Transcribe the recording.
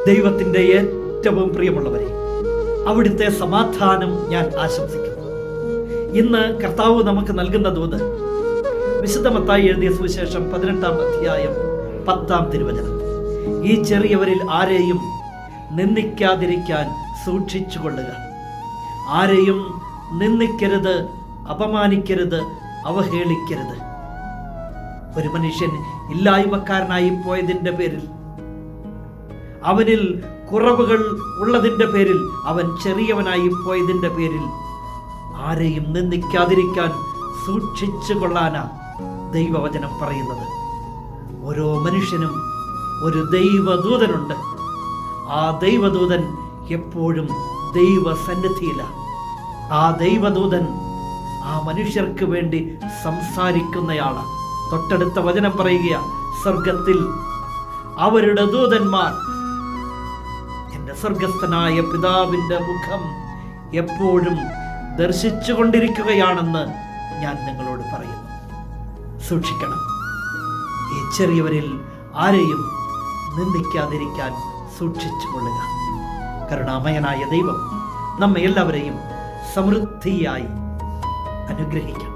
ദൈവത്തിൻ്റെ ഏറ്റവും പ്രിയമുള്ളവരെ, അവിടുത്തെ സമാധാനം ഞാൻ ആശംസിക്കുന്നു. ഇന്ന് കർത്താവ് നമുക്ക് നൽകുന്ന ദൂത് വിശുദ്ധ മത്തായി എഴുതിയ സുവിശേഷം 18-ാം അധ്യായം 10-ാം തിരുവചനം. ഈ ചെറിയവരിൽ ആരെയും നിന്ദിക്കാതിരിക്കാൻ സൂക്ഷിച്ചുകൊള്ളുക. ആരെയും നിന്ദിക്കരുത്, അപമാനിക്കരുത്, അവഹേളിക്കരുത്. ഒരു മനുഷ്യൻ ഇല്ലായ്മക്കാരനായി പോയതിൻ്റെ പേരിൽ, അവനിൽ കുറവുകൾ ഉള്ളതിൻ്റെ പേരിൽ, അവൻ ചെറിയവനായി പോയതിൻ്റെ പേരിൽ ആരെയും നിന്ദിക്കാതിരിക്കാൻ സൂക്ഷിച്ചു കൊള്ളാനാ ദൈവവചനം പറയുന്നത്. ഓരോ മനുഷ്യനും ഒരു ദൈവദൂതനുണ്ട്. ആ ദൈവദൂതൻ എപ്പോഴും ദൈവസന്നിധിയിലാണ്. ആ ദൈവദൂതൻ ആ മനുഷ്യർക്ക് വേണ്ടി സംസാരിക്കുന്നയാളാണ്. തൊട്ടടുത്ത വചനം പറയുക, സ്വർഗത്തിൽ അവരുടെ ദൂതന്മാർ എൻ്റെ സ്വർഗസ്ഥനായ പിതാവിൻ്റെ മുഖം എപ്പോഴും ദർശിച്ചു കൊണ്ടിരിക്കുകയാണെന്ന് ഞാൻ നിങ്ങളോട് പറയുന്നു. സൂക്ഷിക്കണം. ഈ ചെറിയവരിൽ ആരെയും നിന്ദിക്കാതിരിക്കാൻ സൂക്ഷിച്ചു കൊള്ളുക. കരുണാമയനായ ദൈവം നമ്മെ എല്ലാവരെയും സമൃദ്ധിയായി അനുഗ്രഹിക്കണം.